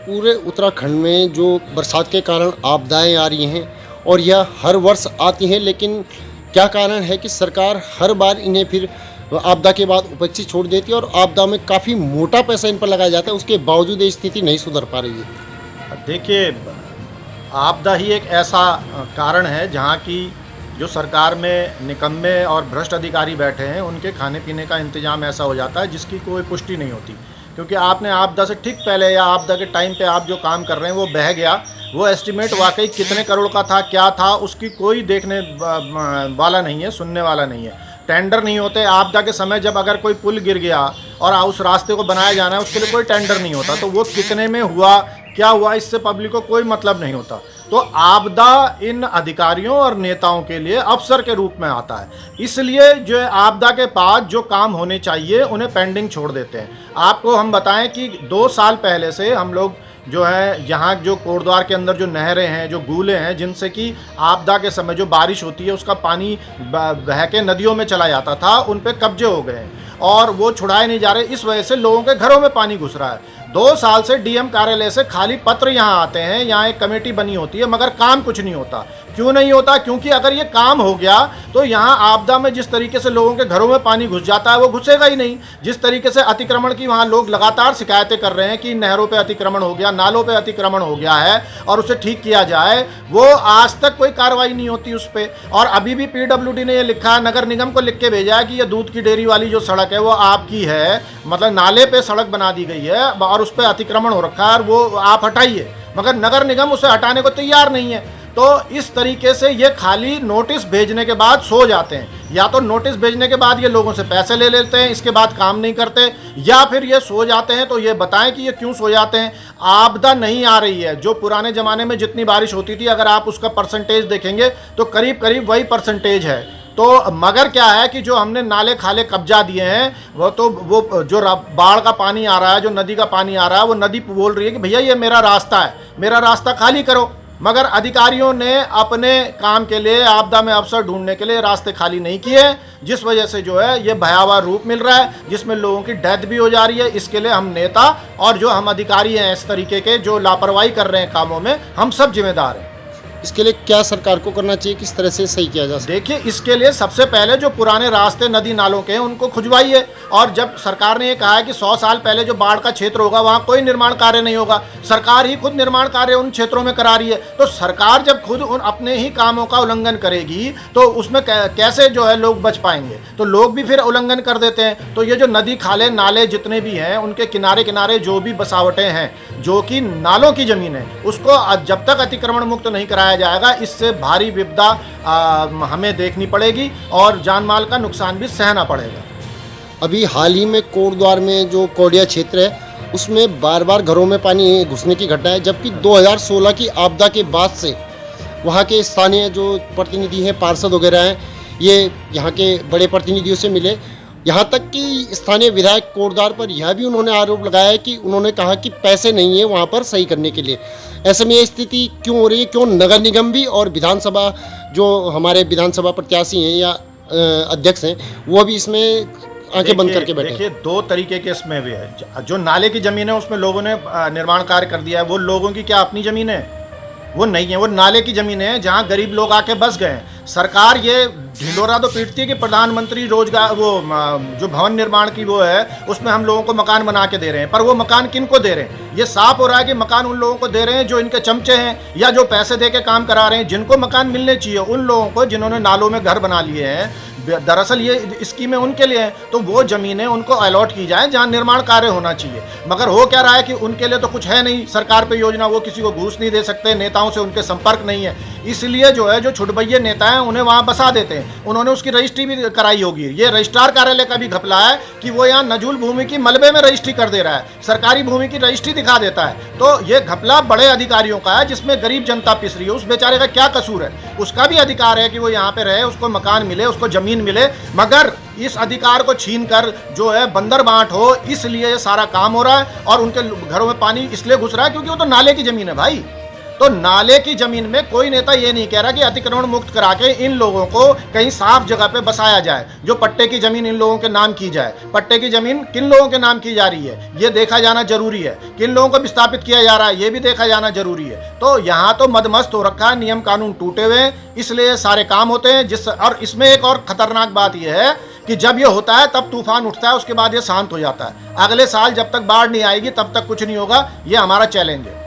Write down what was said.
पूरे उत्तराखंड में जो बरसात के कारण आपदाएं आ रही हैं और यह हर वर्ष आती हैं, लेकिन क्या कारण है कि सरकार हर बार इन्हें फिर आपदा के बाद उपेक्षित छोड़ देती है और आपदा में काफ़ी मोटा पैसा इन पर लगाया जाता है, उसके बावजूद ये स्थिति नहीं सुधर पा रही है। देखिए, आपदा ही एक ऐसा कारण है जहाँ की जो सरकार में निकम्मे और भ्रष्ट अधिकारी बैठे हैं उनके खाने पीने का इंतजाम ऐसा हो जाता है जिसकी कोई पुष्टि नहीं होती। क्योंकि आपने आपदा से ठीक पहले या आपदा के टाइम पे आप जो काम कर रहे हैं वो बह गया, वो एस्टिमेट वाकई कितने करोड़ का था, क्या था, उसकी कोई देखने वाला नहीं है, सुनने वाला नहीं है। टेंडर नहीं होते। आपदा के समय जब अगर कोई पुल गिर गया और उस रास्ते को बनाया जाना है, उसके लिए कोई टेंडर नहीं होता, तो वो कितने में हुआ, क्या हुआ, इससे पब्लिक को कोई मतलब नहीं होता। तो आपदा इन अधिकारियों और नेताओं के लिए अवसर के रूप में आता है, इसलिए जो आपदा के बाद जो काम होने चाहिए उन्हें पेंडिंग छोड़ देते हैं। आपको हम बताएं कि 2 साल पहले से हम लोग जो है यहाँ जो कोटद्वार के अंदर जो नहरें हैं, जो गूले हैं, जिनसे कि आपदा के समय जो बारिश होती है उसका पानी बह के नदियों में चला जाता था, उन पे कब्जे हो गए हैं और वो छुड़ाए नहीं जा रहे। इस वजह से लोगों के घरों में पानी घुस रहा है। 2 साल से डीएम कार्यालय से खाली पत्र यहाँ आते हैं, यहाँ एक कमेटी बनी होती है, मगर काम कुछ नहीं होता। क्यों नहीं होता? क्योंकि अगर ये काम हो गया तो यहाँ आपदा में जिस तरीके से लोगों के घरों में पानी घुस जाता है वो घुसेगा ही नहीं। जिस तरीके से अतिक्रमण की वहाँ लोग लगातार शिकायतें कर रहे हैं कि नहरों पे अतिक्रमण हो गया, नालों पे अतिक्रमण हो गया है और उसे ठीक किया जाए, वो आज तक कोई कार्रवाई नहीं होती उस पर। और अभी भी PWD ने ये लिखा है, नगर निगम को लिख के भेजा है कि ये दूध की डेयरी वाली जो सड़क है वो आपकी है, मतलब नाले पे सड़क बना दी गई है और उस पर अतिक्रमण हो रखा है और वो आप हटाइए, मगर नगर निगम उसे हटाने को तैयार नहीं है। तो इस तरीके से ये खाली नोटिस भेजने के बाद सो जाते हैं, या तो नोटिस भेजने के बाद ये लोगों से पैसे ले लेते हैं, इसके बाद काम नहीं करते, या फिर ये सो जाते हैं। तो ये बताएं कि ये क्यों सो जाते हैं। आपदा नहीं आ रही है। जो पुराने ज़माने में जितनी बारिश होती थी, अगर आप उसका परसेंटेज देखेंगे तो करीब करीब वही परसेंटेज है। तो मगर क्या है कि जो हमने नाले खाले कब्जा दिए हैं, वो जो बाढ़ का पानी आ रहा है, जो नदी का पानी आ रहा है, वो नदी बोल रही है कि भैया ये मेरा रास्ता है, मेरा रास्ता खाली करो। मगर अधिकारियों ने अपने काम के लिए, आपदा में अवसर ढूंढने के लिए रास्ते खाली नहीं किए, जिस वजह से जो है ये भयावह रूप मिल रहा है, जिसमें लोगों की डेथ भी हो जा रही है। इसके लिए हम नेता और जो हम अधिकारी हैं इस तरीके के जो लापरवाही कर रहे हैं कामों में, हम सब जिम्मेदार हैं। इसके लिए क्या सरकार को करना चाहिए, किस तरह से सही किया जा सकता है? देखिए, इसके लिए सबसे पहले जो पुराने रास्ते नदी नालों के हैं उनको खुजवाइए। और जब सरकार ने ये कहा है कि 100 साल पहले जो बाढ़ का क्षेत्र होगा वहाँ कोई निर्माण कार्य नहीं होगा, सरकार ही खुद निर्माण कार्य उन क्षेत्रों में करा रही है। तो सरकार जब खुद उन अपने ही कामों का उल्लंघन करेगी तो उसमें कैसे जो है लोग बच पाएंगे? तो लोग भी फिर उल्लंघन कर देते हैं। तो ये जो नदी खाले नाले जितने भी हैं उनके किनारे किनारे जो भी बसावटें हैं, जो कि नालों की ज़मीन है, उसको जब तक अतिक्रमण मुक्त नहीं कराया जाएगा, इससे भारी विपदा हमें देखनी पड़ेगी और जान माल का नुकसान भी सहना पड़ेगा। अभी हाल ही में कोटद्वार में जो कोडिया क्षेत्र है उसमें बार बार घरों में पानी घुसने की घटना है, जबकि 2016 की आपदा के बाद से वहाँ के स्थानीय जो प्रतिनिधि हैं, पार्षद वगैरह हैं, ये यहाँ के बड़े प्रतिनिधियों से मिले। यहाँ तक कि स्थानीय विधायक कोटद्वार पर यह भी उन्होंने आरोप लगाया है कि उन्होंने कहा कि पैसे नहीं है वहाँ पर सही करने के लिए। ऐसे में ये स्थिति क्यों हो रही है? क्यों नगर निगम भी और विधानसभा जो हमारे विधानसभा प्रत्याशी हैं या अध्यक्ष हैं वो भी इसमें आंखें बंद करके बैठे? देखिए, 2 तरीके के इसमें भी है। जो नाले की ज़मीन है उसमें लोगों ने निर्माण कार्य कर दिया है, वो लोगों की क्या अपनी ज़मीन है? वो नहीं है, वो नाले की ज़मीन है जहाँ गरीब लोग आके बस गए हैं। सरकार ये ढिंडोरा तो पीटती है कि प्रधानमंत्री रोजगार वो जो भवन निर्माण की वो है उसमें हम लोगों को मकान बना के दे रहे हैं, पर वो मकान किन को दे रहे हैं? ये साफ हो रहा है कि मकान उन लोगों को दे रहे हैं जो इनके चमचे हैं या जो पैसे दे के काम करा रहे हैं। जिनको मकान मिलने चाहिए उन लोगों को, जिन्होंने नालों में घर बना लिए हैं, दरअसल ये स्कीमें उनके लिए हैं, तो वो ज़मीनें उनको अलॉट की जाए जहाँ निर्माण कार्य होना चाहिए। मगर हो क्या रहा है कि उनके लिए तो कुछ है नहीं सरकार पे योजना, वो किसी को घूस नहीं दे सकते, नेताओं से उनके संपर्क नहीं है, इसलिए जो है जो छुटभैये नेता हैं उन्हें वहाँ बसा देते हैं। उन्होंने उसकी रजिस्ट्री भी कराई होगी। ये रजिस्ट्रार कार्यालय का भी घपला है कि वो यहाँ नजूल भूमि की मलबे में रजिस्ट्री कर दे रहा है, सरकारी भूमि की रजिस्ट्री दिखा देता है। तो ये घपला बड़े अधिकारियों का है जिसमें गरीब जनता पिस रही है। उस बेचारे का क्या कसूर है? उसका भी अधिकार है कि वो यहाँ पे रहे, उसको मकान मिले, उसको ज़मीन मिले, मगर इस अधिकार को छीन कर जो है बंदर बांट हो, इसलिए ये सारा काम हो रहा है। और उनके घरों में पानी इसलिए घुस रहा है क्योंकि वो तो नाले की ज़मीन है भाई। तो नाले की जमीन में कोई नेता ये नहीं कह रहा कि अतिक्रमण मुक्त करा के इन लोगों को कहीं साफ जगह पे बसाया जाए, जो पट्टे की जमीन इन लोगों के नाम की जाए। पट्टे की जमीन किन लोगों के नाम की जा रही है ये देखा जाना जरूरी है, किन लोगों को विस्थापित किया जा रहा है ये भी देखा जाना जरूरी है। तो यहाँ तो मदमस्त हो रखा है, नियम कानून टूटे हुए हैं, इसलिए सारे काम होते हैं। और इसमें एक और खतरनाक बात यह है कि जब ये होता है तब तूफान उठता है, उसके बाद ये शांत हो जाता है। अगले साल जब तक बाढ़ नहीं आएगी तब तक कुछ नहीं होगा, ये हमारा चैलेंज है।